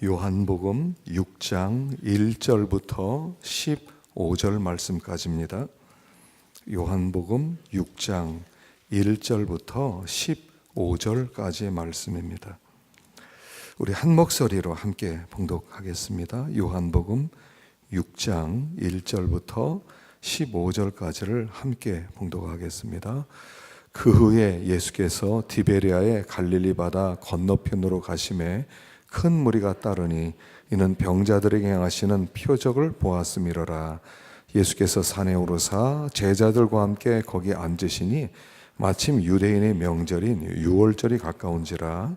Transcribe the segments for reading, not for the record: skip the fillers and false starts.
요한복음 6장 1절부터 15절 말씀까지입니다. 요한복음 6장 1절부터 15절까지의 말씀입니다. 우리 한 목소리로 함께 봉독하겠습니다. 요한복음 6장 1절부터 15절까지를 함께 봉독하겠습니다. 그 후에 예수께서 디베리아의 갈릴리 바다 건너편으로 가심에 큰 무리가 따르니 이는 병자들에게 행하시는 표적을 보았음이로라. 예수께서 산에 오르사 제자들과 함께 거기 앉으시니 마침 유대인의 명절인 유월절이 가까운지라.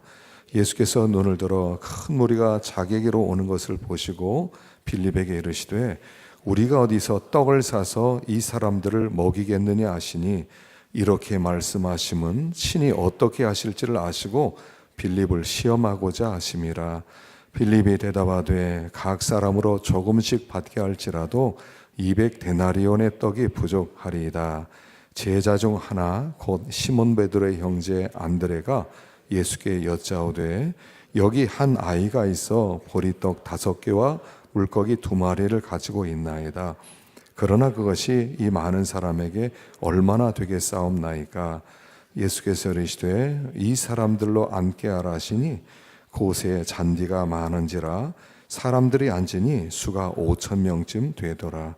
예수께서 눈을 들어 큰 무리가 자기에게로 오는 것을 보시고 빌립에게 이르시되 우리가 어디서 떡을 사서 이 사람들을 먹이겠느냐 하시니 이렇게 말씀하심은 신이 어떻게 하실지를 아시고 빌립을 시험하고자 하심이라. 빌립이 대답하되 각 사람으로 조금씩 받게 할지라도 200데나리온의 떡이 부족하리이다. 제자 중 하나 곧 시몬 베드로의 형제 안드레가 예수께 여짜오되 여기 한 아이가 있어 보리떡 5개와 물고기 2마리를 가지고 있나이다. 그러나 그것이 이 많은 사람에게 얼마나 되겠사옵나이까. 예수께서 이르시되 이 사람들로 앉게 하라 하시니 곳에 잔디가 많은지라 사람들이 앉으니 수가 5,000명쯤 되더라.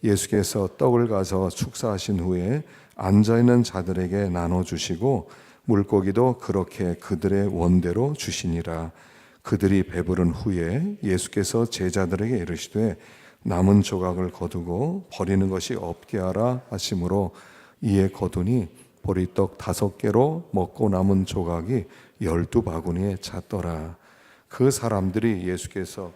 예수께서 떡을 가서 축사하신 후에 앉아있는 자들에게 나눠주시고 물고기도 그렇게 그들의 원대로 주시니라. 그들이 배부른 후에 예수께서 제자들에게 이르시되 남은 조각을 거두고 버리는 것이 없게 하라 하심으로 이에 거두니 보리떡 5개로 먹고 남은 조각이 12바구니에 찼더라. 그 사람들이 예수께서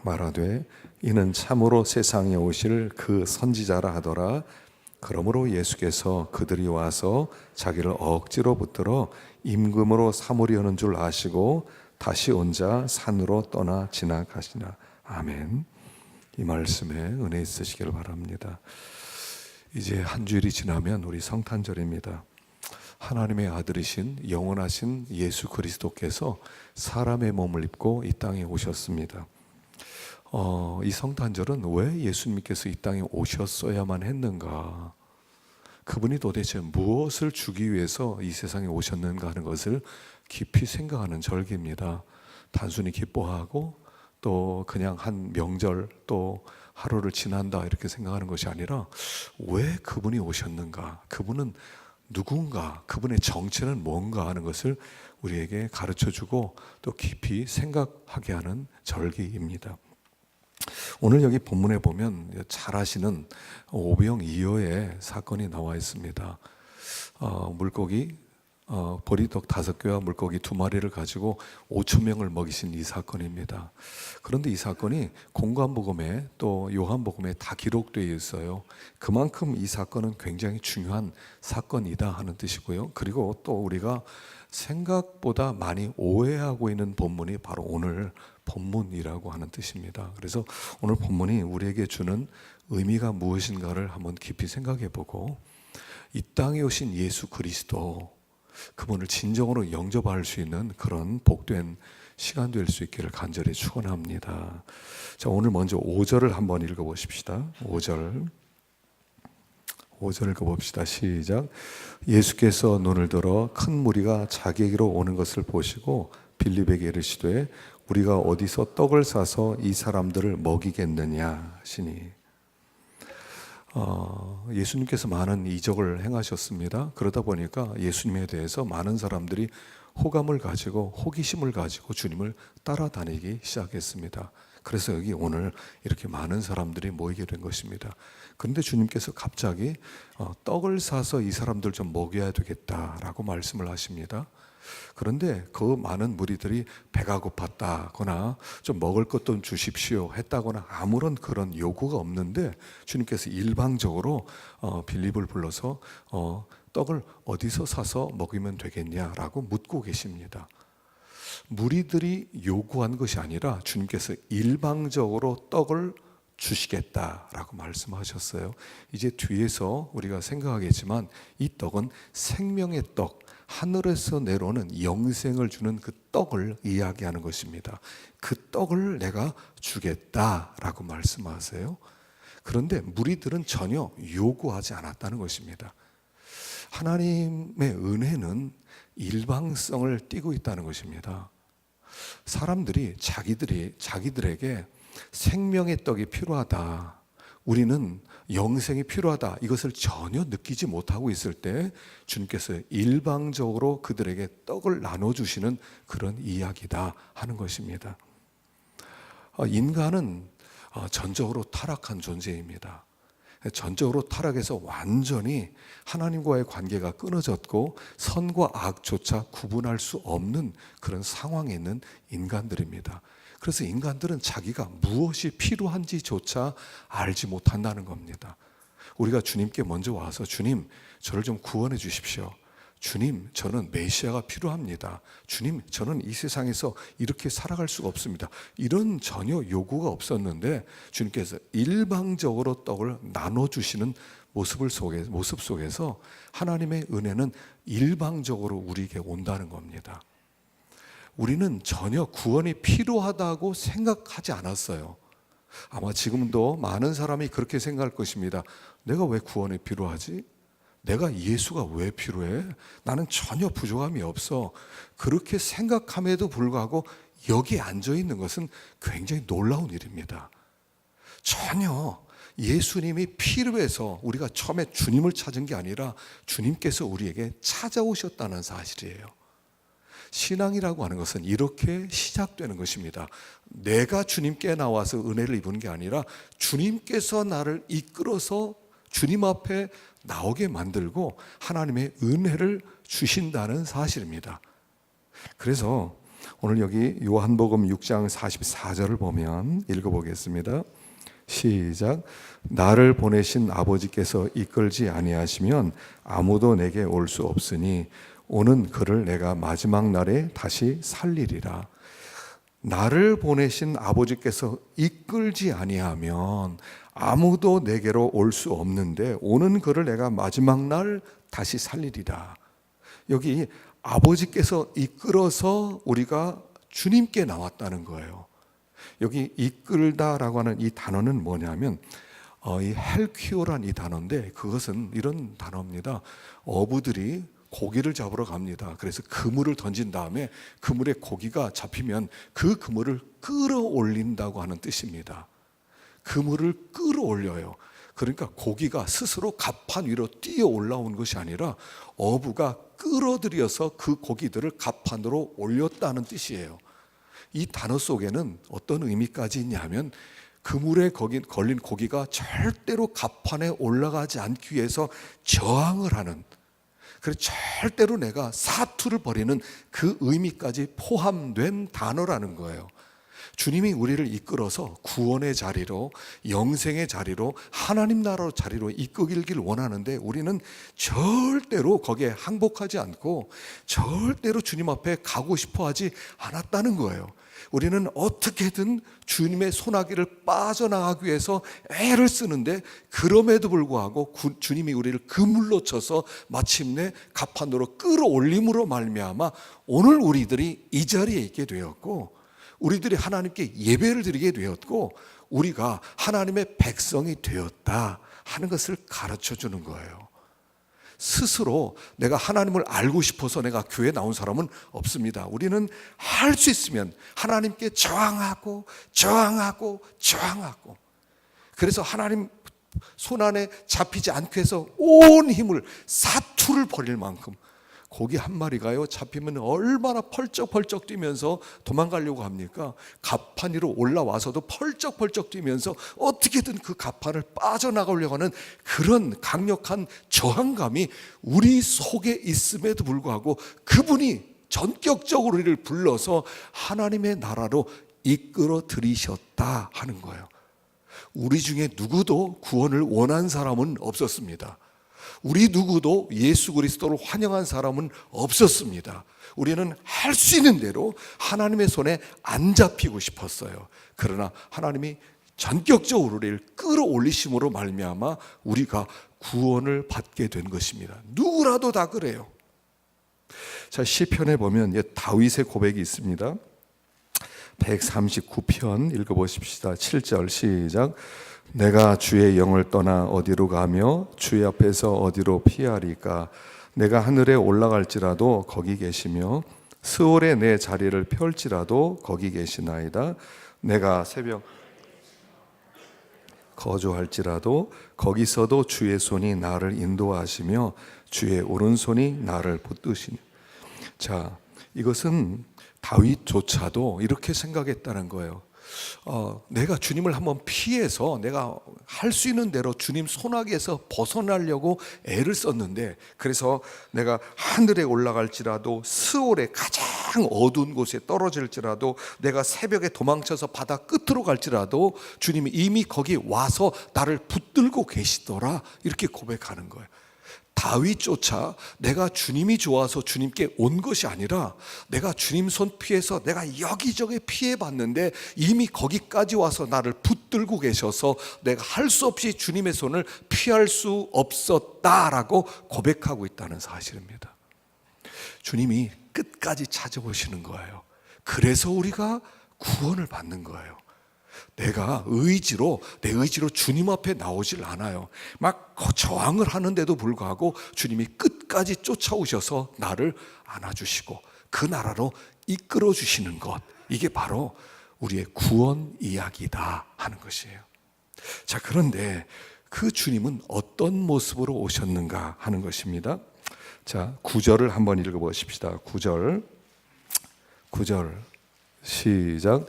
말하되 이는 참으로 세상에 오실 그 선지자라 하더라. 그러므로 예수께서 그들이 와서 자기를 억지로 붙들어 임금으로 삼으려는 줄 아시고 다시 혼자 산으로 떠나 지나가시나. 아멘. 이 말씀에 은혜 있으시길 바랍니다. 이제 한 주일이 지나면 우리 성탄절입니다. 하나님의 아들이신 영원하신 예수 그리스도께서 사람의 몸을 입고 이 땅에 오셨습니다. 이 성탄절은 왜 예수님께서 이 땅에 오셨어야만 했는가? 그분이 도대체 무엇을 주기 위해서 이 세상에 오셨는가 하는 것을 깊이 생각하는 절기입니다. 단순히 기뻐하고 또 그냥 한 명절 또 하루를 지난다 이렇게 생각하는 것이 아니라 왜 그분이 오셨는가, 그분은 누군가, 그분의 정체는 뭔가 하는 것을 우리에게 가르쳐주고 또 깊이 생각하게 하는 절기입니다. 오늘 여기 본문에 보면 잘 아시는 오병 이어의 사건이 나와 있습니다. 물고기 보리떡 5개와 물고기 2마리를 가지고 5,000명을 먹이신 이 사건입니다. 그런데 이 사건이 공관복음에 또 요한복음에 다 기록되어 있어요. 그만큼 이 사건은 굉장히 중요한 사건이다 하는 뜻이고요. 그리고 또 우리가 생각보다 많이 오해하고 있는 본문이 바로 오늘 본문이라고 하는 뜻입니다. 그래서 오늘 본문이 우리에게 주는 의미가 무엇인가를 한번 깊이 생각해 보고 이 땅에 오신 예수 그리스도, 그분을 진정으로 영접할 수 있는 그런 복된 시간 될 수 있기를 간절히 축원합니다. 자, 오늘 먼저 5절을 한번 읽어보십시다. 5절 읽어봅시다. 시작. 예수께서 눈을 들어 큰 무리가 자기에게로 오는 것을 보시고 빌립에게 이르시되 우리가 어디서 떡을 사서 이 사람들을 먹이겠느냐 하시니. 예수님께서 많은 이적을 행하셨습니다. 그러다 보니까 예수님에 대해서 많은 사람들이 호감을 가지고 호기심을 가지고 주님을 따라다니기 시작했습니다. 그래서 여기 오늘 이렇게 많은 사람들이 모이게 된 것입니다. 그런데 주님께서 갑자기 떡을 사서 이 사람들 좀 먹여야 되겠다라고 말씀을 하십니다. 그런데 그 많은 무리들이 배가 고팠다거나 좀 먹을 것 좀 주십시오 했다거나 아무런 그런 요구가 없는데 주님께서 일방적으로 빌립을 불러서 떡을 어디서 사서 먹이면 되겠냐라고 묻고 계십니다. 무리들이 요구한 것이 아니라 주님께서 일방적으로 떡을 주시겠다라고 말씀하셨어요. 이제 뒤에서 우리가 생각하겠지만 이 떡은 생명의 떡, 하늘에서 내려오는 영생을 주는 그 떡을 이야기하는 것입니다. 그 떡을 내가 주겠다라고 말씀하세요. 그런데 무리들은 전혀 요구하지 않았다는 것입니다. 하나님의 은혜는 일방성을 띠고 있다는 것입니다. 사람들이 자기들에게 생명의 떡이 필요하다, 우리는 영생이 필요하다, 이것을 전혀 느끼지 못하고 있을 때 주님께서 일방적으로 그들에게 떡을 나눠주시는 그런 이야기다 하는 것입니다. 인간은 전적으로 타락한 존재입니다. 전적으로 타락해서 완전히 하나님과의 관계가 끊어졌고 선과 악조차 구분할 수 없는 그런 상황에 있는 인간들입니다. 그래서 인간들은 자기가 무엇이 필요한지조차 알지 못한다는 겁니다. 우리가 주님께 먼저 와서 주님, 저를 좀 구원해 주십시오. 주님, 저는 메시아가 필요합니다. 주님, 저는 이 세상에서 이렇게 살아갈 수가 없습니다. 이런 전혀 요구가 없었는데 주님께서 일방적으로 떡을 나눠주시는 모습 속에서 하나님의 은혜는 일방적으로 우리에게 온다는 겁니다. 우리는 전혀 구원이 필요하다고 생각하지 않았어요. 아마 지금도 많은 사람이 그렇게 생각할 것입니다. 내가 왜 구원이 필요하지? 내가 예수가 왜 필요해? 나는 전혀 부족함이 없어. 그렇게 생각함에도 불구하고 여기에 앉아 있는 것은 굉장히 놀라운 일입니다. 전혀 예수님이 필요해서 우리가 처음에 주님을 찾은 게 아니라 주님께서 우리에게 찾아오셨다는 사실이에요. 신앙이라고 하는 것은 이렇게 시작되는 것입니다. 내가 주님께 나와서 은혜를 입은 게 아니라 주님께서 나를 이끌어서 주님 앞에 나오게 만들고 하나님의 은혜를 주신다는 사실입니다. 그래서 오늘 여기 요한복음 6장 44절을 보면 읽어보겠습니다. 시작. 나를 보내신 아버지께서 이끌지 아니하시면 아무도 내게 올 수 없으니 오는 그를 내가 마지막 날에 다시 살리리라. 나를 보내신 아버지께서 이끌지 아니하면 아무도 내게로 올 수 없는데 오는 그를 내가 마지막 날 다시 살리리라. 여기 아버지께서 이끌어서 우리가 주님께 나왔다는 거예요. 여기 이끌다라고 하는 이 단어는 뭐냐면 이 헬퀴오란 이 단어인데 그것은 이런 단어입니다. 어부들이 고기를 잡으러 갑니다. 그래서 그물을 던진 다음에 그물에 고기가 잡히면 그 그물을 끌어올린다고 하는 뜻입니다. 그물을 끌어올려요. 그러니까 고기가 스스로 갑판 위로 뛰어 올라온 것이 아니라 어부가 끌어들여서 그 고기들을 갑판으로 올렸다는 뜻이에요. 이 단어 속에는 어떤 의미까지 있냐면 그물에 걸린 고기가 절대로 갑판에 올라가지 않기 위해서 저항을 하는, 그래서 절대로 내가 사투를 벌이는 그 의미까지 포함된 단어라는 거예요. 주님이 우리를 이끌어서 구원의 자리로, 영생의 자리로, 하나님 나라의 자리로 이끌길 원하는데 우리는 절대로 거기에 항복하지 않고 절대로 주님 앞에 가고 싶어 하지 않았다는 거예요. 우리는 어떻게든 주님의 손아귀를 빠져나가기 위해서 애를 쓰는데 그럼에도 불구하고 주님이 우리를 그물로 쳐서 마침내 갑판으로 끌어올림으로 말미암아 오늘 우리들이 이 자리에 있게 되었고 우리들이 하나님께 예배를 드리게 되었고 우리가 하나님의 백성이 되었다 하는 것을 가르쳐 주는 거예요. 스스로 내가 하나님을 알고 싶어서 내가 교회에 나온 사람은 없습니다. 우리는 할 수 있으면 하나님께 저항하고 그래서 하나님 손안에 잡히지 않게 해서 온 힘을 사투를 벌일 만큼 고기 한 마리가요 잡히면 얼마나 펄쩍펄쩍 뛰면서 도망가려고 합니까? 갑판 위로 올라와서도 펄쩍펄쩍 뛰면서 어떻게든 그 갑판을 빠져나가려고 하는 그런 강력한 저항감이 우리 속에 있음에도 불구하고 그분이 전격적으로 우리를 불러서 하나님의 나라로 이끌어 들이셨다 하는 거예요. 우리 중에 누구도 구원을 원한 사람은 없었습니다. 우리 누구도 예수 그리스도를 환영한 사람은 없었습니다. 우리는 할 수 있는 대로 하나님의 손에 안 잡히고 싶었어요. 그러나 하나님이 전격적으로 우리를 끌어올리심으로 말미암아 우리가 구원을 받게 된 것입니다. 누구라도 다 그래요. 자, 시편에 보면 다윗의 고백이 있습니다. 139편 읽어보십시다. 7절 시작. 내가 주의 영을 떠나 어디로 가며 주의 앞에서 어디로 피하리까? 내가 하늘에 올라갈지라도 거기 계시며 스올에 내 자리를 펼지라도 거기 계시나이다. 내가 새벽 거주할지라도 거기서도 주의 손이 나를 인도하시며 주의 오른손이 나를 붙드시니. 자, 이것은 다윗조차도 이렇게 생각했다는 거예요. 내가 주님을 한번 피해서 내가 할 수 있는 대로 주님 손아귀에서 벗어나려고 애를 썼는데, 그래서 내가 하늘에 올라갈지라도 스올에 가장 어두운 곳에 떨어질지라도 내가 새벽에 도망쳐서 바다 끝으로 갈지라도 주님이 이미 거기 와서 나를 붙들고 계시더라, 이렇게 고백하는 거예요. 다윗조차 내가 주님이 좋아서 주님께 온 것이 아니라 내가 주님 손 피해서 내가 여기저기 피해봤는데 이미 거기까지 와서 나를 붙들고 계셔서 내가 할 수 없이 주님의 손을 피할 수 없었다라고 고백하고 있다는 사실입니다. 주님이 끝까지 찾아오시는 거예요. 그래서 우리가 구원을 받는 거예요. 내가 내 의지로 주님 앞에 나오질 않아요. 막 저항을 하는데도 불구하고 주님이 끝까지 쫓아오셔서 나를 안아주시고 그 나라로 이끌어 주시는 것, 이게 바로 우리의 구원 이야기다 하는 것이에요. 자, 그런데 그 주님은 어떤 모습으로 오셨는가 하는 것입니다. 자, 9절을 한번 읽어보십시다. 9절 시작.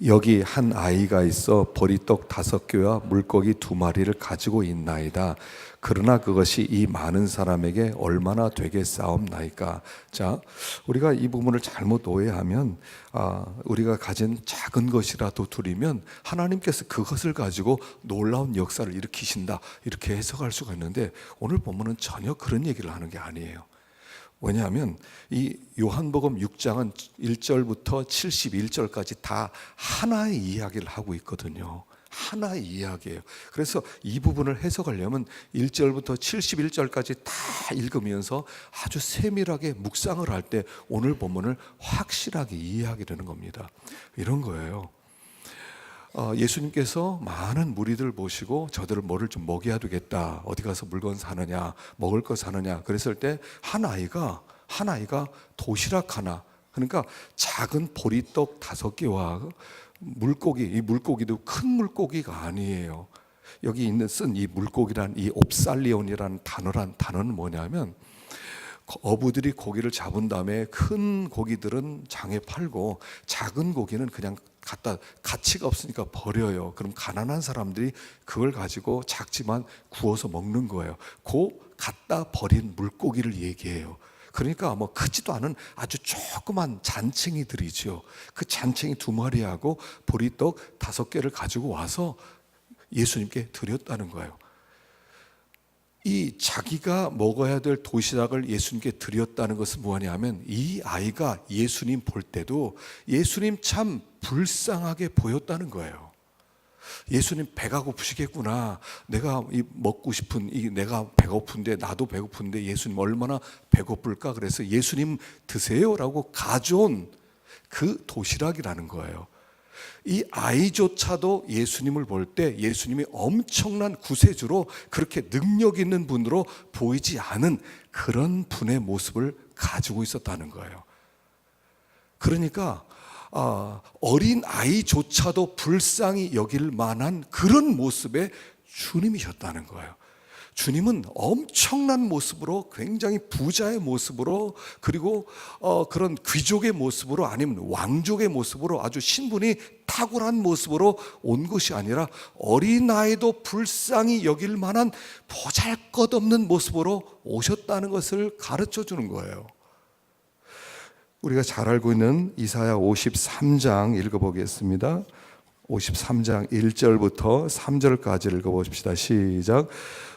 여기 한 아이가 있어 보리떡 5개와 물고기 2마리를 가지고 있나이다. 그러나 그것이 이 많은 사람에게 얼마나 되겠사옵나이까. 자, 우리가 이 부분을 잘못 오해하면 우리가 가진 작은 것이라도 드리면 하나님께서 그것을 가지고 놀라운 역사를 일으키신다, 이렇게 해석할 수가 있는데, 오늘 본문은 전혀 그런 얘기를 하는 게 아니에요. 왜냐하면 이 요한복음 6장은 1절부터 71절까지 다 하나의 이야기를 하고 있거든요. 하나의 이야기예요. 그래서 이 부분을 해석하려면 1절부터 71절까지 다 읽으면서 아주 세밀하게 묵상을 할 때 오늘 본문을 확실하게 이해하게 되는 겁니다. 이런 거예요. 예수님께서 많은 무리들 보시고 저들을 뭐를 좀 먹여야 되겠다, 어디 가서 물건 사느냐, 먹을 거 사느냐 그랬을 때 한 아이가 도시락 하나, 그러니까 작은 보리떡 5개와 물고기, 이 물고기도 큰 물고기가 아니에요. 여기 있는 쓴 이 물고기란 이 옵살리온이라는 단어는 뭐냐면, 어부들이 고기를 잡은 다음에 큰 고기들은 장에 팔고 작은 고기는 그냥 갖다, 가치가 없으니까 버려요. 그럼 가난한 사람들이 그걸 가지고 작지만 구워서 먹는 거예요. 그 갖다 버린 물고기를 얘기해요. 그러니까 뭐 크지도 않은 아주 조그만 잔챙이들이죠. 그 잔챙이 2마리하고 보리떡 5개를 가지고 와서 예수님께 드렸다는 거예요. 이 자기가 먹어야 될 도시락을 예수님께 드렸다는 것은 뭐냐면, 이 아이가 예수님 볼 때도 예수님 참 불쌍하게 보였다는 거예요. 예수님 배가 고프시겠구나. 내가 먹고 싶은, 내가 배고픈데, 나도 배고픈데 예수님 얼마나 배고플까. 그래서 예수님 드세요라고 가져온 그 도시락이라는 거예요. 이 아이조차도 예수님을 볼 때 예수님이 엄청난 구세주로, 그렇게 능력 있는 분으로 보이지 않은 그런 분의 모습을 가지고 있었다는 거예요. 그러니까 어린 아이조차도 불쌍히 여길 만한 그런 모습의 주님이셨다는 거예요. 주님은 엄청난 모습으로, 굉장히 부자의 모습으로, 그리고 그런 귀족의 모습으로, 아니면 왕족의 모습으로, 아주 신분이 탁월한 모습으로 온 것이 아니라 어린아이도 불쌍히 여길 만한 보잘것없는 모습으로 오셨다는 것을 가르쳐 주는 거예요. 우리가 잘 알고 있는 이사야 53장 읽어보겠습니다. 53장 1절부터 3절까지 읽어보십시다. 시작.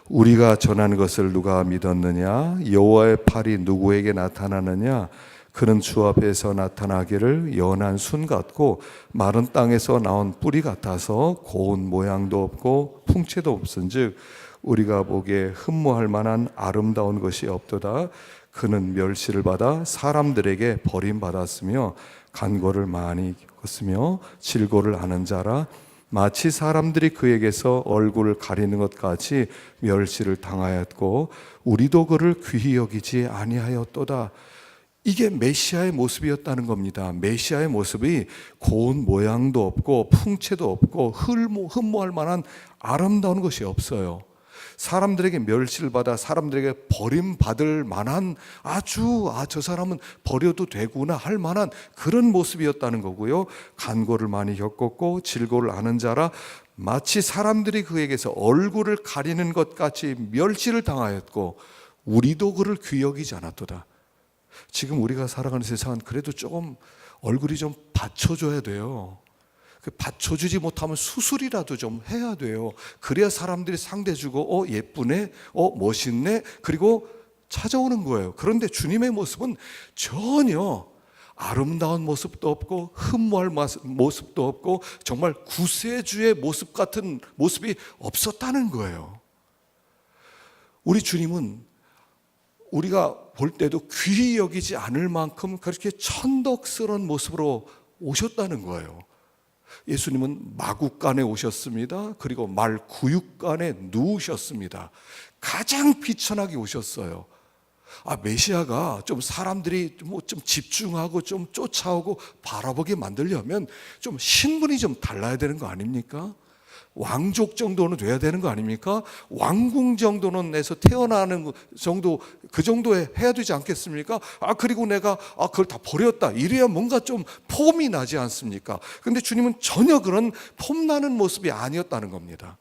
우리가 전하는 것을 누가 믿었느냐? 여호와의 팔이 누구에게 나타나느냐? 그는 주 앞에서 나타나기를 연한 순 같고 마른 땅에서 나온 뿌리 같아서 고운 모양도 없고 풍채도 없은즉 우리가 보기에 흠모할 만한 아름다운 것이 없도다. 그는 멸시를 받아 사람들에게 버림받았으며 간고를 많이 겪었으며 질고를 아는 자라 마치 사람들이 그에게서 얼굴을 가리는 것 같이 멸시를 당하였고 우리도 그를 귀히 여기지 아니하였도다. 이게 메시아의 모습이었다는 겁니다. 메시아의 모습이 고운 모양도 없고 풍채도 없고 흠모할 만한 아름다운 것이 없어요. 사람들에게 멸시를 받아 사람들에게 버림받을 만한 저 사람은 버려도 되구나 할 만한 그런 모습이었다는 거고요. 간고를 많이 겪었고 질고를 아는 자라 마치 사람들이 그에게서 얼굴을 가리는 것 같이 멸시를 당하였고 우리도 그를 귀히 여기지 않았도다. 지금 우리가 살아가는 세상은 그래도 조금 얼굴이 좀 받쳐줘야 돼요. 받쳐주지 못하면 수술이라도 좀 해야 돼요. 그래야 사람들이 상대해주고 예쁘네, 멋있네, 그리고 찾아오는 거예요. 그런데 주님의 모습은 전혀 아름다운 모습도 없고 흠모할 모습도 없고 정말 구세주의 모습 같은 모습이 없었다는 거예요. 우리 주님은 우리가 볼 때도 귀히 여기지 않을 만큼 그렇게 천덕스러운 모습으로 오셨다는 거예요. 예수님은 마구간에 오셨습니다. 그리고 말구육간에 누우셨습니다. 가장 비천하게 오셨어요. 메시아가 좀 사람들이 좀 집중하고 좀 쫓아오고 바라보게 만들려면 좀 신분이 좀 달라야 되는 거 아닙니까? 왕족 정도는 돼야 되는 거 아닙니까? 왕궁 정도는 내서 태어나는 정도, 그 정도에 해야 되지 않겠습니까? 그리고 내가 그걸 다 버렸다 이래야 뭔가 좀 폼이 나지 않습니까? 근데 주님은 전혀 그런 폼나는 모습이 아니었다는 겁니다.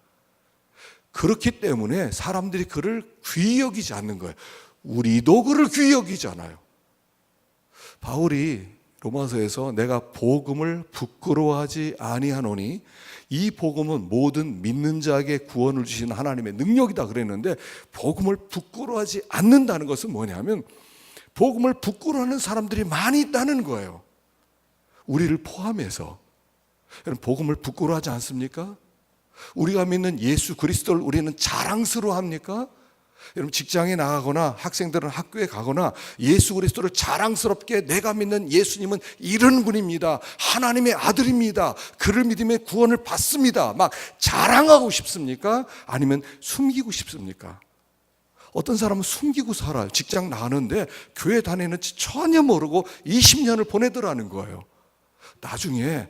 그렇기 때문에 사람들이 그를 귀히 여기지 않는 거예요. 우리도 그를 귀히 여기지 않아요. 바울이 로마서에서 내가 복음을 부끄러워하지 아니하노니 이 복음은 모든 믿는 자에게 구원을 주신 하나님의 능력이다 그랬는데, 복음을 부끄러워하지 않는다는 것은 뭐냐면 복음을 부끄러워하는 사람들이 많이 있다는 거예요. 우리를 포함해서. 여러분, 복음을 부끄러워하지 않습니까? 우리가 믿는 예수 그리스도를 우리는 자랑스러워합니까? 여러분, 직장에 나가거나 학생들은 학교에 가거나 예수 그리스도를 자랑스럽게 내가 믿는 예수님은 이런 분입니다, 하나님의 아들입니다, 그를 믿으면 구원을 받습니다, 막 자랑하고 싶습니까? 아니면 숨기고 싶습니까? 어떤 사람은 숨기고 살아요. 직장 나가는데 교회 다니는지 전혀 모르고 20년을 보내더라는 거예요. 나중에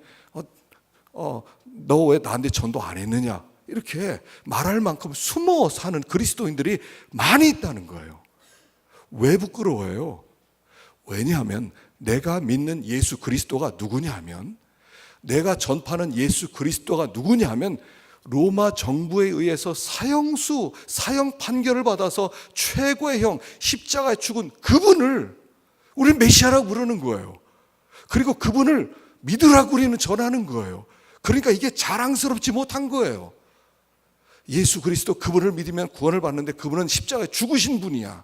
너 왜 나한테 전도 안 했느냐 이렇게 말할 만큼 숨어 사는 그리스도인들이 많이 있다는 거예요. 왜 부끄러워해요? 왜냐하면 내가 믿는 예수 그리스도가 누구냐 하면, 내가 전파하는 예수 그리스도가 누구냐 하면 로마 정부에 의해서 사형 판결을 받아서 최고의 형, 십자가에 죽은 그분을 우리는 메시아라고 부르는 거예요. 그리고 그분을 믿으라고 우리는 전하는 거예요. 그러니까 이게 자랑스럽지 못한 거예요. 예수 그리스도, 그분을 믿으면 구원을 받는데 그분은 십자가에 죽으신 분이야.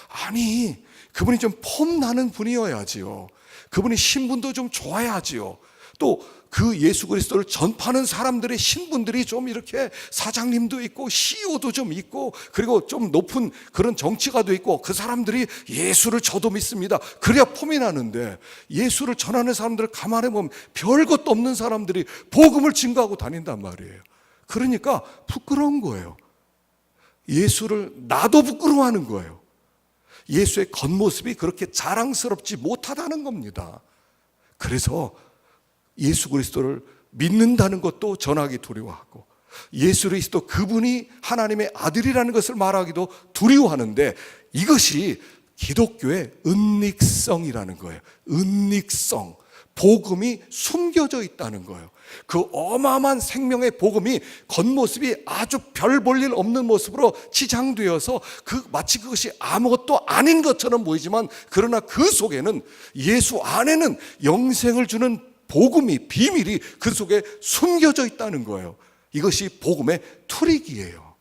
아니, 그분이 좀 폼나는 분이어야지요. 그분이 신분도 좀 좋아야지요. 또 그 예수 그리스도를 전파하는 사람들의 신분들이 좀 이렇게 사장님도 있고 CEO도 좀 있고 그리고 좀 높은 그런 정치가도 있고, 그 사람들이 예수를 저도 믿습니다, 그래야 폼이 나는데, 예수를 전하는 사람들을 가만히 보면 별것도 없는 사람들이 복음을 증거하고 다닌단 말이에요. 그러니까 부끄러운 거예요. 예수를 나도 부끄러워하는 거예요. 예수의 겉모습이 그렇게 자랑스럽지 못하다는 겁니다. 그래서 예수 그리스도를 믿는다는 것도 전하기 두려워하고, 예수 그리스도 그분이 하나님의 아들이라는 것을 말하기도 두려워하는데, 이것이 기독교의 은닉성이라는 거예요. 은닉성. 복음이 숨겨져 있다는 거예요. 그 어마어마한 생명의 복음이 겉모습이 아주 별 볼 일 없는 모습으로 치장되어서 마치 그것이 아무것도 아닌 것처럼 보이지만, 그러나 그 속에는, 예수 안에는 영생을 주는 복음이, 비밀이 그 속에 숨겨져 있다는 거예요. 이것이 복음의 트릭이에요.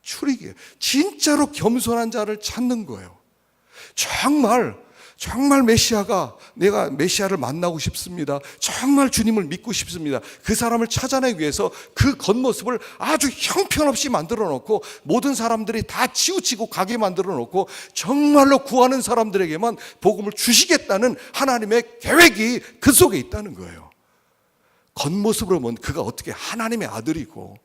트릭이에요. 진짜로 겸손한 자를 찾는 거예요. 정말 정말 내가 메시아를 만나고 싶습니다. 정말 주님을 믿고 싶습니다. 그 사람을 찾아내기 위해서 그 겉모습을 아주 형편없이 만들어 놓고 모든 사람들이 다 치우치고 가게 만들어 놓고 정말로 구하는 사람들에게만 복음을 주시겠다는 하나님의 계획이 그 속에 있다는 거예요. 겉모습으로 보면 그가 어떻게 하나님의 아들이고,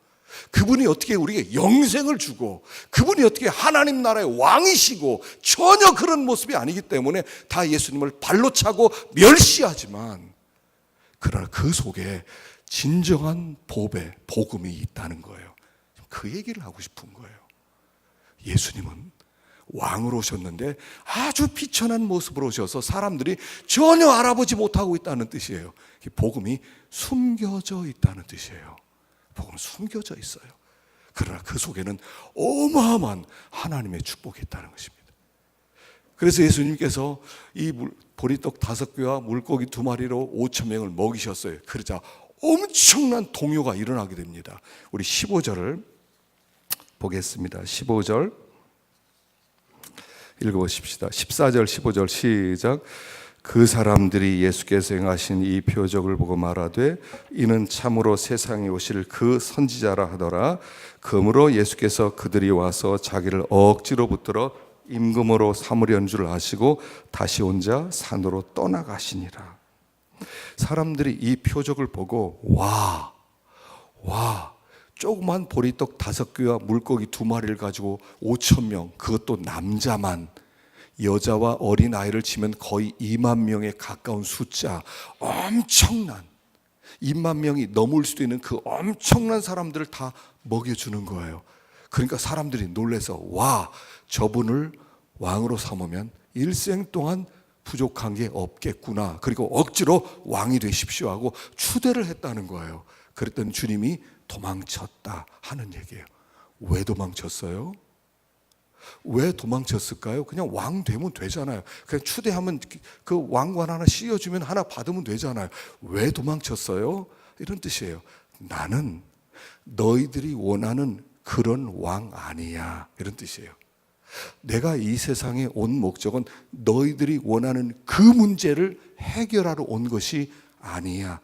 그분이 어떻게 우리에게 영생을 주고, 그분이 어떻게 하나님 나라의 왕이시고, 전혀 그런 모습이 아니기 때문에 다 예수님을 발로 차고 멸시하지만, 그러나 그 속에 진정한 복음이 있다는 거예요. 그 얘기를 하고 싶은 거예요. 예수님은 왕으로 오셨는데 아주 비천한 모습으로 오셔서 사람들이 전혀 알아보지 못하고 있다는 뜻이에요. 복음이 숨겨져 있다는 뜻이에요. 복음은 숨겨져 있어요. 그러나 그 속에는 어마어마한 하나님의 축복이 있다는 것입니다. 그래서 예수님께서 이 보리떡 5개와 물고기 2마리로 5,000명을 먹이셨어요. 그러자 엄청난 동요가 일어나게 됩니다. 우리 15절을 보겠습니다. 15절 읽어보십시다. 14절 15절 시작. 그 사람들이 예수께서 행하신 이 표적을 보고 말하되 이는 참으로 세상에 오실 그 선지자라 하더라. 그러므로 예수께서 그들이 와서 자기를 억지로 붙들어 임금으로 삼으려는 줄 아시고 다시 혼자 산으로 떠나가시니라. 사람들이 이 표적을 보고 와 조그만 보리떡 5개와 물고기 2마리를 가지고 5,000명, 그것도 남자만, 여자와 어린아이를 치면 거의 2만 명에 가까운 숫자, 엄청난 2만 명이 넘을 수도 있는 그 엄청난 사람들을 다 먹여주는 거예요. 그러니까 사람들이 놀라서 와, 저분을 왕으로 삼으면 일생 동안 부족한 게 없겠구나. 그리고 억지로 왕이 되십시오 하고 추대를 했다는 거예요. 그랬더니 주님이 도망쳤다 하는 얘기예요. 왜 도망쳤어요? 왜 도망쳤을까요? 그냥 왕 되면 되잖아요. 그냥 추대하면 그 왕관 하나 씌워주면 하나 받으면 되잖아요. 왜 도망쳤어요? 이런 뜻이에요. 나는 너희들이 원하는 그런 왕 아니야, 이런 뜻이에요. 내가 이 세상에 온 목적은 너희들이 원하는 그 문제를 해결하러 온 것이 아니야.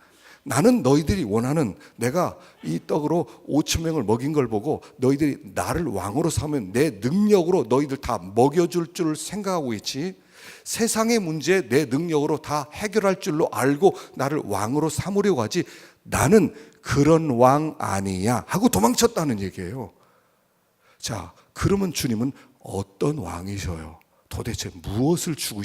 나는 너희들이 원하는, 내가 이 떡으로 5,000명을 먹인 걸 보고 너희들이 나를 왕으로 삼으면 내 능력으로 너희들 다 먹여줄 줄 생각하고 있지, 세상의 문제 내 능력으로 다 해결할 줄로 알고 나를 왕으로 삼으려고 하지, 나는 그런 왕 아니야 하고 도망쳤다는 얘기예요. 자, 그러면 주님은 어떤 왕이셔요? 도대체 무엇을 주고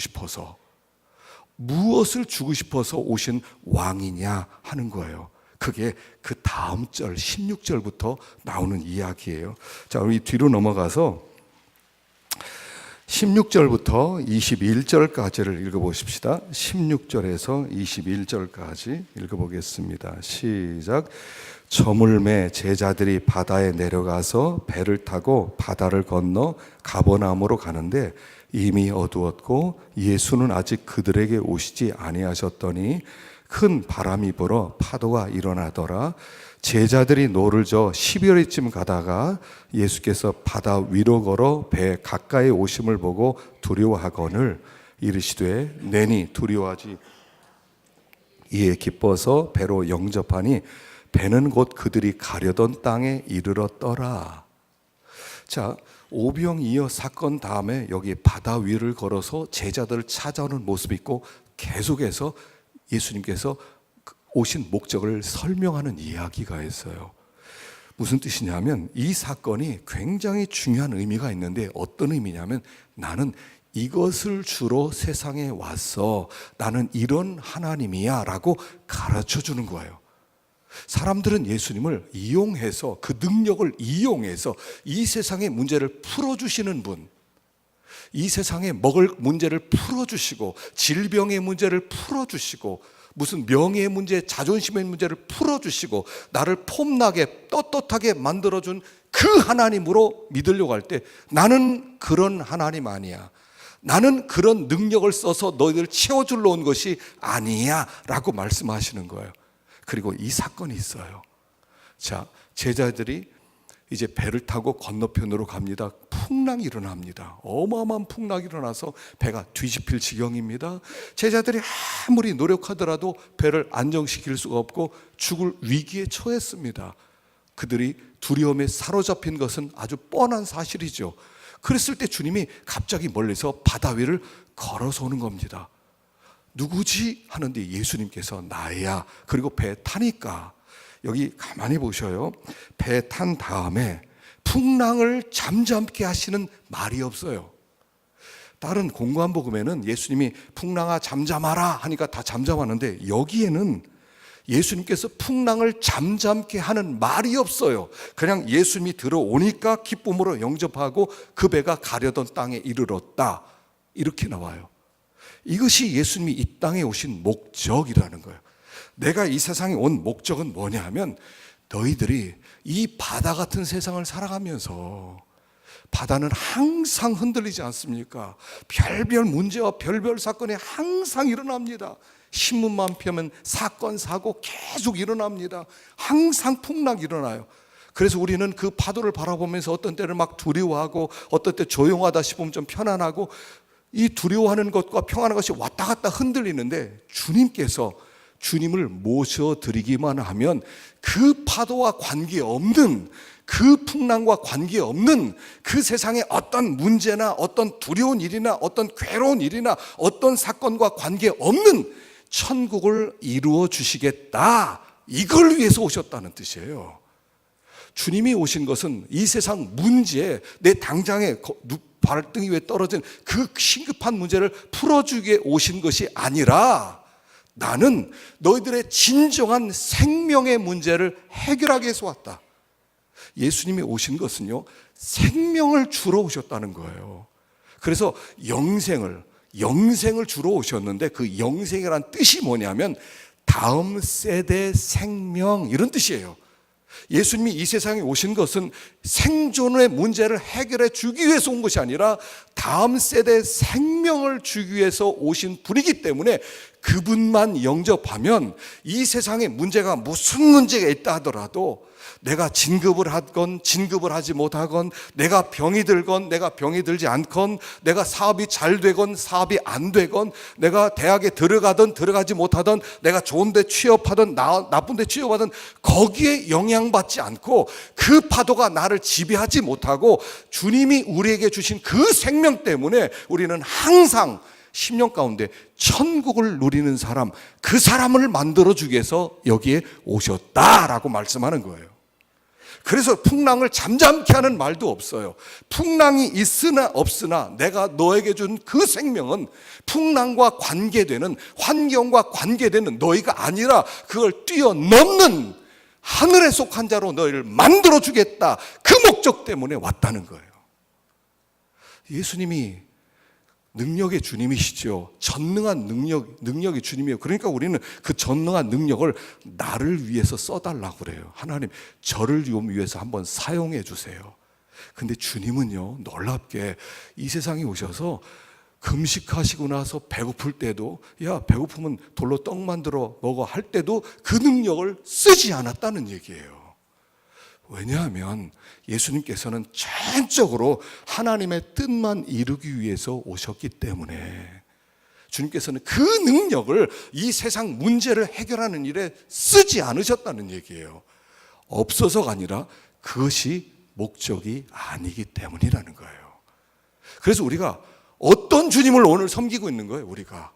싶어서 오신 왕이냐 하는 거예요. 그게 그 다음 절 16절부터 나오는 이야기예요. 자, 우리 뒤로 넘어가서 16절부터 21절까지를 읽어보십시다. 16절에서 21절까지 읽어보겠습니다. 시작. 저물매 제자들이 바다에 내려가서 배를 타고 바다를 건너 가버나움으로 가는데 이미 어두웠고 예수는 아직 그들에게 오시지 아니하셨더니 큰 바람이 불어 파도가 일어나더라. 제자들이 노를 저 12월쯤 가다가 예수께서 바다 위로 걸어 배 가까이 오심을 보고 두려워하거늘 이르시되 내니 두려워하지. 이에 기뻐서 배로 영접하니 배는 곧 그들이 가려던 땅에 이르렀더라. 자, 오병이어 사건 다음에 여기 바다 위를 걸어서 제자들을 찾아오는 모습이 있고 계속해서 예수님께서 오신 목적을 설명하는 이야기가 있어요. 무슨 뜻이냐면 이 사건이 굉장히 중요한 의미가 있는데 어떤 의미냐면 나는 이것을 주로 세상에 왔어. 나는 이런 하나님이야 라고 가르쳐 주는 거예요. 사람들은 예수님을 이용해서, 그 능력을 이용해서 이 세상의 문제를 풀어주시는 분, 이 세상에 먹을 문제를 풀어주시고 질병의 문제를 풀어주시고 무슨 명예의 문제, 자존심의 문제를 풀어주시고 나를 폼나게 떳떳하게 만들어준 그 하나님으로 믿으려고 할 때 나는 그런 하나님 아니야, 나는 그런 능력을 써서 너희들을 채워주러 온 것이 아니야 라고 말씀하시는 거예요. 그리고 이 사건이 있어요. 자, 제자들이 이제 배를 타고 건너편으로 갑니다. 풍랑이 일어납니다. 어마어마한 풍랑이 일어나서 배가 뒤집힐 지경입니다. 제자들이 아무리 노력하더라도 배를 안정시킬 수가 없고 죽을 위기에 처했습니다. 그들이 두려움에 사로잡힌 것은 아주 뻔한 사실이죠. 그랬을 때 주님이 갑자기 멀리서 바다 위를 걸어서 오는 겁니다. 누구지? 하는데 예수님께서 나야. 그리고 배에 타니까 여기 가만히 보셔요. 배 탄 다음에 풍랑을 잠잠케 하시는 말이 없어요. 다른 공고한 복음에는 예수님이 풍랑아 잠잠하라 하니까 다 잠잠하는데 여기에는 예수님께서 풍랑을 잠잠케 하는 말이 없어요. 그냥 예수님이 들어오니까 기쁨으로 영접하고 그 배가 가려던 땅에 이르렀다. 이렇게 나와요. 이것이 예수님이 이 땅에 오신 목적이라는 거예요. 내가 이 세상에 온 목적은 뭐냐 하면 너희들이 이 바다 같은 세상을 살아가면서 바다는 항상 흔들리지 않습니까? 별별 문제와 별별 사건이 항상 일어납니다. 신문만 펴면 사건, 사고 계속 일어납니다. 항상 풍랑이 일어나요. 그래서 우리는 그 파도를 바라보면서 어떤 때는 막 두려워하고 어떤 때 조용하다 싶으면 좀 편안하고 이 두려워하는 것과 평안한 것이 왔다 갔다 흔들리는데 주님께서 주님을 모셔드리기만 하면 그 파도와 관계없는 그 풍랑과 관계없는 그 세상의 어떤 문제나 어떤 두려운 일이나 어떤 괴로운 일이나 어떤 사건과 관계없는 천국을 이루어 주시겠다. 이걸 위해서 오셨다는 뜻이에요. 주님이 오신 것은 이 세상 문제, 내 당장에 발등이 위에 떨어진 그 심급한 문제를 풀어주기 위해 오신 것이 아니라 나는 너희들의 진정한 생명의 문제를 해결하기 위해서 왔다. 예수님이 오신 것은요, 생명을 주러 오셨다는 거예요. 그래서 영생을 주러 오셨는데 그 영생이란 뜻이 뭐냐면 다음 세대 생명 이런 뜻이에요. 예수님이 이 세상에 오신 것은 생존의 문제를 해결해 주기 위해서 온 것이 아니라 다음 세대 생명을 주기 위해서 오신 분이기 때문에 그분만 영접하면 이 세상에 문제가 무슨 문제가 있다 하더라도 내가 진급을 하건 진급을 하지 못하건 내가 병이 들건 내가 병이 들지 않건 내가 사업이 잘 되건 사업이 안 되건 내가 대학에 들어가든 들어가지 못하든 내가 좋은 데 취업하든 나쁜 데 취업하든 거기에 영향받지 않고 그 파도가 나를 지배하지 못하고 주님이 우리에게 주신 그 생명 때문에 우리는 항상 10년 가운데 천국을 누리는 사람, 그 사람을 만들어주기 위해서 여기에 오셨다라고 말씀하는 거예요. 그래서 풍랑을 잠잠케 하는 말도 없어요. 풍랑이 있으나 없으나 내가 너에게 준 그 생명은 풍랑과 관계되는, 환경과 관계되는 너희가 아니라 그걸 뛰어넘는 하늘에 속한 자로 너희를 만들어주겠다. 그 목적 때문에 왔다는 거예요. 예수님이 능력의 주님이시죠. 전능한 능력의 주님이에요. 그러니까 우리는 그 전능한 능력을 나를 위해서 써달라고 그래요. 하나님, 저를 좀 위해서 한번 사용해 주세요. 근데 주님은요, 놀랍게 이 세상에 오셔서 금식하시고 나서 배고플 때도 야, 배고프면 돌로 떡 만들어 먹어 할 때도 그 능력을 쓰지 않았다는 얘기예요. 왜냐하면 예수님께서는 전적으로 하나님의 뜻만 이루기 위해서 오셨기 때문에 주님께서는 그 능력을 이 세상 문제를 해결하는 일에 쓰지 않으셨다는 얘기예요. 없어서가 아니라 그것이 목적이 아니기 때문이라는 거예요. 그래서 우리가 어떤 주님을 오늘 섬기고 있는 거예요, 우리가.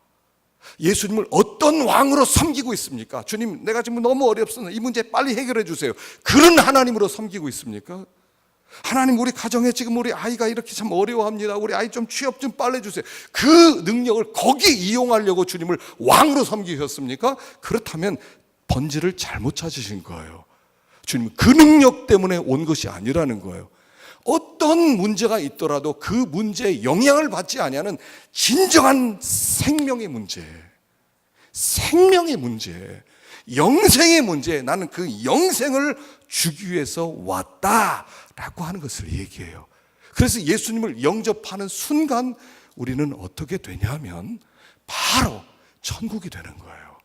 예수님을 어떤 왕으로 섬기고 있습니까? 주님, 내가 지금 너무 어렵습니다. 이 문제 빨리 해결해 주세요. 그런 하나님으로 섬기고 있습니까? 하나님, 우리 가정에 지금 우리 아이가 이렇게 참 어려워합니다. 우리 아이 좀 취업 좀 빨리 주세요. 그 능력을 거기 이용하려고 주님을 왕으로 섬기셨습니까? 그렇다면 본질을 잘못 찾으신 거예요. 주님은 그 능력 때문에 온 것이 아니라는 거예요. 어떤 문제가 있더라도 그 문제에 영향을 받지 아니하는 진정한 생명의 문제, 영생의 문제, 나는 그 영생을 주기 위해서 왔다라고 하는 것을 얘기해요. 그래서 예수님을 영접하는 순간 우리는 어떻게 되냐면 바로 천국이 되는 거예요.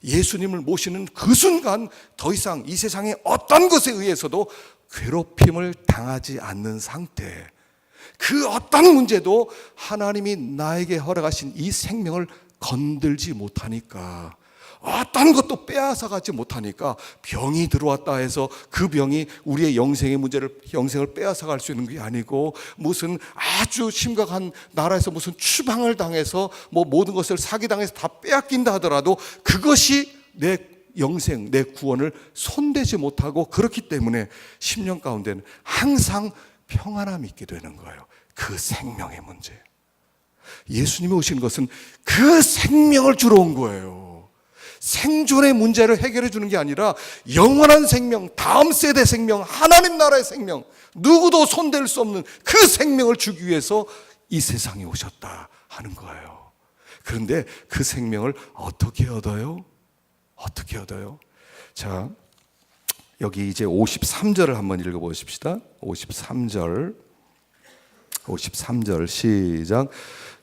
예수님을 모시는 그 순간 더 이상 이 세상의 어떤 것에 의해서도 괴롭힘을 당하지 않는 상태, 그 어떤 문제도 하나님이 나에게 허락하신 이 생명을 건들지 못하니까, 어떤 것도 빼앗아가지 못하니까 병이 들어왔다 해서 그 병이 우리의 영생의 영생을 빼앗아갈 수 있는 게 아니고, 무슨 아주 심각한 나라에서 무슨 추방을 당해서 모든 것을 사기당해서 다 빼앗긴다 하더라도 그것이 내 영생, 내 구원을 손대지 못하고, 그렇기 때문에 10년 가운데는 항상 평안함이 있게 되는 거예요. 그 생명의 문제. 예수님이 오신 것은 그 생명을 주러 온 거예요. 생존의 문제를 해결해 주는 게 아니라 영원한 생명, 다음 세대 생명, 하나님 나라의 생명, 누구도 손댈 수 없는 그 생명을 주기 위해서 이 세상에 오셨다 하는 거예요. 그런데 그 생명을 어떻게 얻어요? 어떻게 얻어요? 자, 여기 이제 53절을 한번 읽어보십시다. 53절 시작.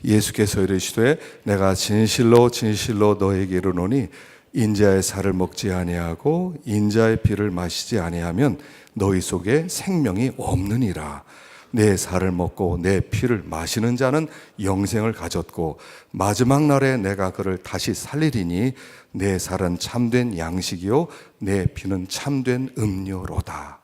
예수께서 이르시되 내가 진실로 진실로 너에게 이르노니 인자의 살을 먹지 아니하고 인자의 피를 마시지 아니하면 너희 속에 생명이 없느니라. 내 살을 먹고 내 피를 마시는 자는 영생을 가졌고 마지막 날에 내가 그를 다시 살리리니 내 살은 참된 양식이요 내 피는 참된 음료로다.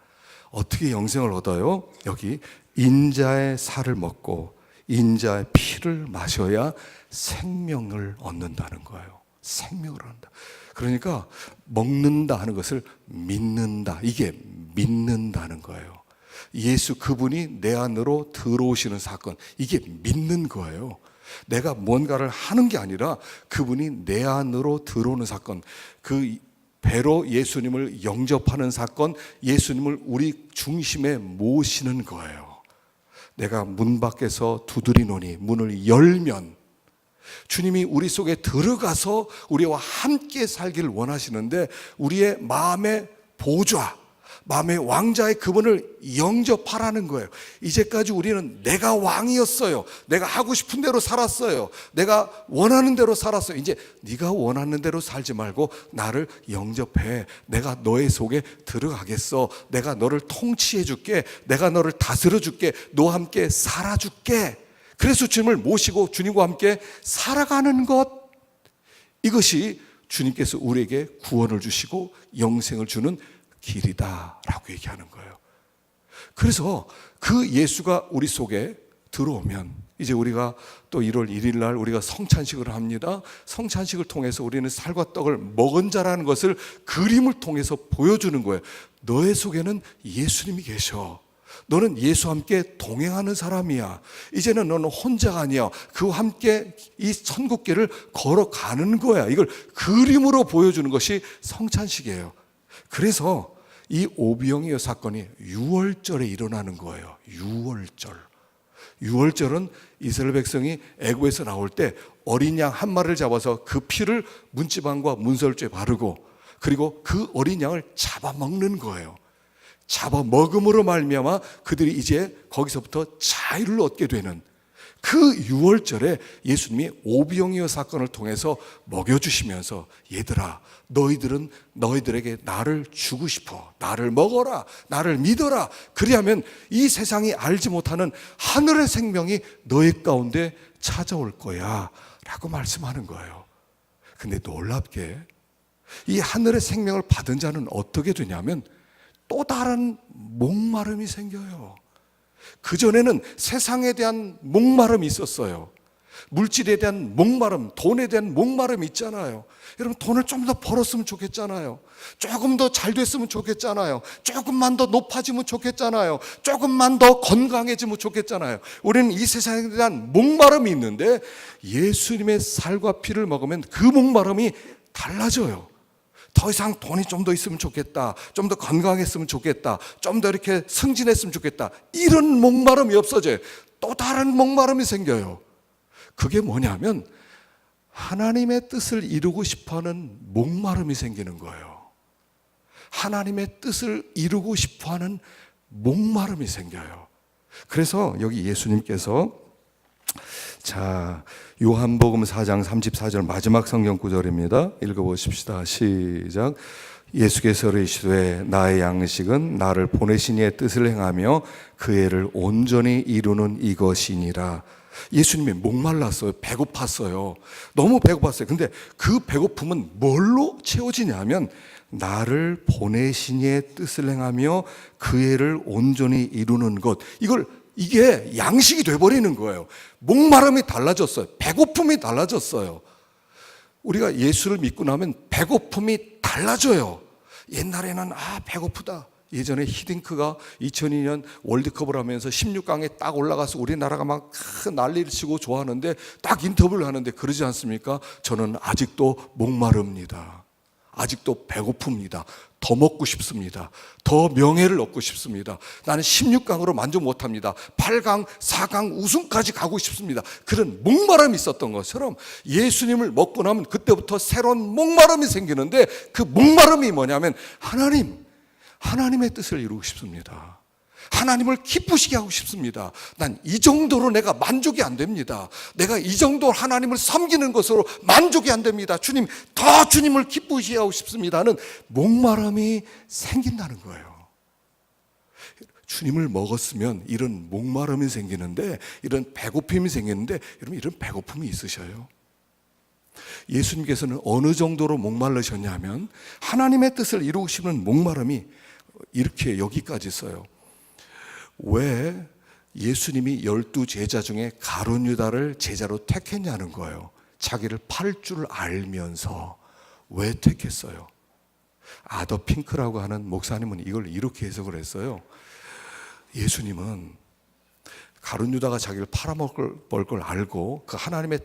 어떻게 영생을 얻어요? 여기 인자의 살을 먹고 인자의 피를 마셔야 생명을 얻는다는 거예요. 생명을 얻는다. 그러니까 먹는다 하는 것을 믿는다. 이게 믿는다는 거예요. 예수 그분이 내 안으로 들어오시는 사건, 이게 믿는 거예요. 내가 뭔가를 하는 게 아니라 그분이 내 안으로 들어오는 사건, 그 배로 예수님을 영접하는 사건, 예수님을 우리 중심에 모시는 거예요. 내가 문 밖에서 두드리노니 문을 열면 주님이 우리 속에 들어가서 우리와 함께 살기를 원하시는데, 우리의 마음의 보좌, 마음의 왕자의 그분을 영접하라는 거예요. 이제까지 우리는 내가 왕이었어요. 내가 하고 싶은 대로 살았어요. 내가 원하는 대로 살았어요. 이제 네가 원하는 대로 살지 말고 나를 영접해. 내가 너의 속에 들어가겠어. 내가 너를 통치해 줄게. 내가 너를 다스려 줄게. 너와 함께 살아줄게. 그래서 주님을 모시고 주님과 함께 살아가는 것, 이것이 주님께서 우리에게 구원을 주시고 영생을 주는 길이다 라고 얘기하는 거예요. 그래서 그 예수가 우리 속에 들어오면, 이제 우리가 또 1월 1일 날 우리가 성찬식을 합니다. 성찬식을 통해서 우리는 살과 떡을 먹은 자라는 것을 그림을 통해서 보여주는 거예요. 너의 속에는 예수님이 계셔. 너는 예수와 함께 동행하는 사람이야. 이제는 너는 혼자가 아니야. 그와 함께 이 천국길을 걸어가는 거야. 이걸 그림으로 보여주는 것이 성찬식이에요. 그래서 이 오병이어 사건이 6월절에 일어나는 거예요. 6월절은 이스라엘 백성이 애굽에서 나올 때 어린 양 한 마리를 잡아서 그 피를 문지방과 문설주에 바르고, 그리고 그 어린 양을 잡아먹는 거예요. 잡아먹음으로 말미암아 그들이 이제 거기서부터 자유를 얻게 되는 그 6월절에 예수님이 오병이어 사건을 통해서 먹여주시면서, 얘들아, 너희들은 너희들에게 나를 주고 싶어. 나를 먹어라. 나를 믿어라. 그리하면 이 세상이 알지 못하는 하늘의 생명이 너희 가운데 찾아올 거야 라고 말씀하는 거예요. 근데 놀랍게 이 하늘의 생명을 받은 자는 어떻게 되냐면 또 다른 목마름이 생겨요. 그전에는 세상에 대한 목마름이 있었어요. 물질에 대한 목마름, 돈에 대한 목마름이 있잖아요. 여러분, 돈을 좀 더 벌었으면 좋겠잖아요. 조금 더 잘 됐으면 좋겠잖아요. 조금만 더 높아지면 좋겠잖아요. 조금만 더 건강해지면 좋겠잖아요. 우리는 이 세상에 대한 목마름이 있는데 예수님의 살과 피를 먹으면 그 목마름이 달라져요. 더 이상 돈이 좀 더 있으면 좋겠다, 좀 더 건강했으면 좋겠다, 좀 더 이렇게 승진했으면 좋겠다, 이런 목마름이 없어져요. 또 다른 목마름이 생겨요. 그게 뭐냐면 하나님의 뜻을 이루고 싶어하는 목마름이 생기는 거예요. 하나님의 뜻을 이루고 싶어하는 목마름이 생겨요. 그래서 여기 예수님께서, 자, 요한복음 4장 34절 마지막 성경 구절입니다. 읽어보십시다. 시작. 예수께서 이르시되 나의 양식은 나를 보내신 이의 뜻을 행하며 그 애를 온전히 이루는 이것이니라. 예수님이 목말랐어요. 배고팠어요. 너무 배고팠어요. 근데 그 배고픔은 뭘로 채워지냐면 나를 보내신 이의 뜻을 행하며 그 애를 온전히 이루는 것. 이게 양식이 돼버리는 거예요. 목마름이 달라졌어요. 배고픔이 달라졌어요. 우리가 예수를 믿고 나면 배고픔이 달라져요. 옛날에는 배고프다. 예전에 히딩크가 2002년 월드컵을 하면서 16강에 딱 올라가서 우리나라가 막 난리를 치고 좋아하는데 딱 인터뷰를 하는데 그러지 않습니까? 저는 아직도 목마릅니다. 아직도 배고픕니다. 더 먹고 싶습니다. 더 명예를 얻고 싶습니다. 나는 16강으로 만족 못합니다. 8강, 4강 우승까지 가고 싶습니다. 그런 목마름이 있었던 것처럼 예수님을 먹고 나면 그때부터 새로운 목마름이 생기는데 그 목마름이 뭐냐면 하나님의 뜻을 이루고 싶습니다. 하나님을 기쁘시게 하고 싶습니다. 난 이 정도로 내가 만족이 안 됩니다. 내가 이 정도 하나님을 섬기는 것으로 만족이 안 됩니다. 주님, 더 주님을 기쁘시게 하고 싶습니다 하는 목마름이 생긴다는 거예요. 주님을 먹었으면 이런 목마름이 생기는데, 이런 배고픔이 생기는데, 여러분 이런 배고픔이 있으셔요? 예수님께서는 어느 정도로 목말르셨냐면 하나님의 뜻을 이루고 싶은 목마름이 이렇게 여기까지 있어요. 왜 예수님이 12 제자 중에 가룟 유다를 제자로 택했냐는 거예요. 자기를 팔 줄 알면서 왜 택했어요? 아더 핑크라고 하는 목사님은 이걸 이렇게 해석을 했어요. 예수님은 가룟 유다가 자기를 팔아먹을 걸 알고 그 하나님의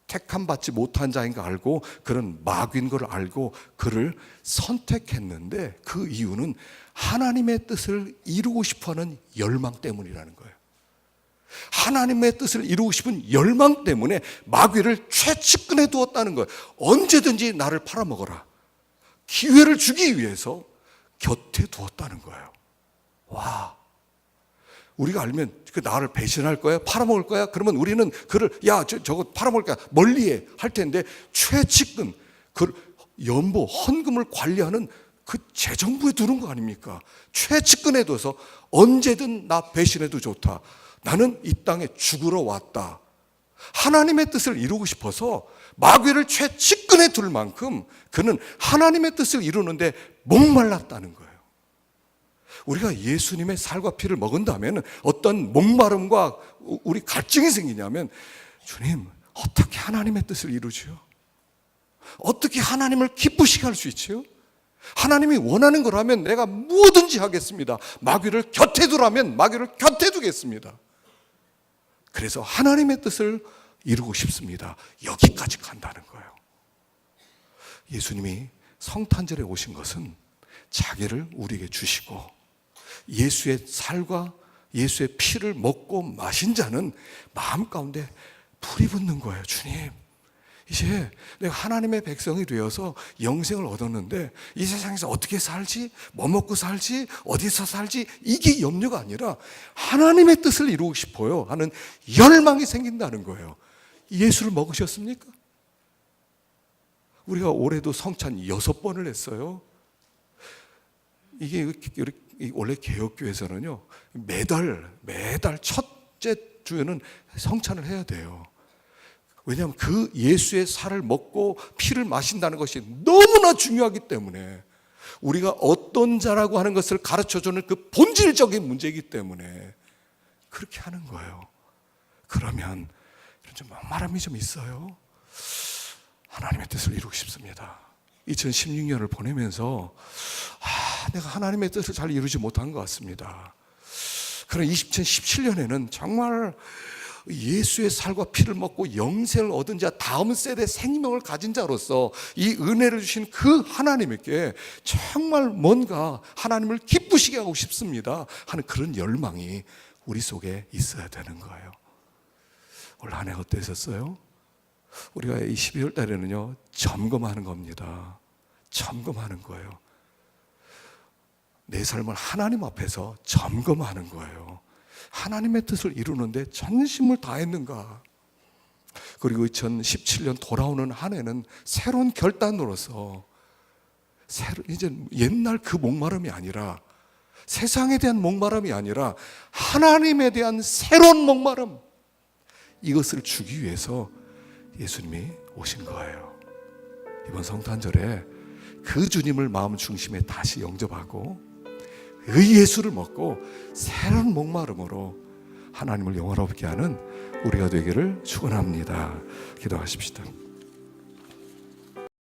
택함받지 못한 자인 걸 알고 그런 마귀인 걸 알고 그를 선택했는데 그 이유는 하나님의 뜻을 이루고 싶어하는 열망 때문이라는 거예요. 하나님의 뜻을 이루고 싶은 열망 때문에 마귀를 최측근에 두었다는 거예요. 언제든지 나를 팔아먹어라. 기회를 주기 위해서 곁에 두었다는 거예요. 와, 우리가 알면 그 나를 배신할 거야? 팔아먹을 거야? 그러면 우리는 그를 저거 팔아먹을 거야 멀리해 할 텐데 최측근, 그 연보 헌금을 관리하는 그 재정부에 두는 거 아닙니까? 최측근에 둬서 언제든 나 배신해도 좋다. 나는 이 땅에 죽으러 왔다. 하나님의 뜻을 이루고 싶어서 마귀를 최측근에 둘 만큼 그는 하나님의 뜻을 이루는데 목말랐다는 거예요. 우리가 예수님의 살과 피를 먹은다면 어떤 목마름과 우리 갈증이 생기냐면 주님, 어떻게 하나님의 뜻을 이루지요? 어떻게 하나님을 기쁘시게 할 수 있지요? 하나님이 원하는 거라면 내가 뭐든지 하겠습니다. 마귀를 곁에 두라면 마귀를 곁에 두겠습니다. 그래서 하나님의 뜻을 이루고 싶습니다. 여기까지 간다는 거예요. 예수님이 성탄절에 오신 것은 자기를 우리에게 주시고 예수의 살과 예수의 피를 먹고 마신 자는 마음 가운데 불이 붙는 거예요. 주님, 이제 내가 하나님의 백성이 되어서 영생을 얻었는데 이 세상에서 어떻게 살지? 뭐 먹고 살지? 어디서 살지? 이게 염려가 아니라 하나님의 뜻을 이루고 싶어요 하는 열망이 생긴다는 거예요. 예수를 먹으셨습니까? 우리가 올해도 성찬 6번을 했어요. 이게 원래 개혁교회에서는요 매달 첫째 주에는 성찬을 해야 돼요. 왜냐하면 그 예수의 살을 먹고 피를 마신다는 것이 너무나 중요하기 때문에 우리가 어떤 자라고 하는 것을 가르쳐주는 그 본질적인 문제이기 때문에 그렇게 하는 거예요. 그러면 좀 목마름이 좀 있어요. 하나님의 뜻을 이루고 싶습니다. 2016년을 보내면서 내가 하나님의 뜻을 잘 이루지 못한 것 같습니다. 그러나 2017년에는 정말 예수의 살과 피를 먹고 영생을 얻은 자, 다음 세대 생명을 가진 자로서 이 은혜를 주신 그 하나님께 정말 뭔가 하나님을 기쁘시게 하고 싶습니다 하는 그런 열망이 우리 속에 있어야 되는 거예요. 올 한 해 어떠셨어요? 우리가 이 12월 달에는요 점검하는 겁니다. 점검하는 거예요. 내 삶을 하나님 앞에서 점검하는 거예요. 하나님의 뜻을 이루는데 전심을 다했는가? 그리고 2017년 돌아오는 한 해는 새로운 결단으로서 이제 옛날 그 목마름이 아니라, 세상에 대한 목마름이 아니라 하나님에 대한 새로운 목마름, 이것을 주기 위해서 예수님이 오신 거예요. 이번 성탄절에 그 주님을 마음 중심에 다시 영접하고 그 예수를 먹고 새로운 목마름으로 하나님을 영화롭게 하는 우리가 되기를 축원합니다. 기도하십시다.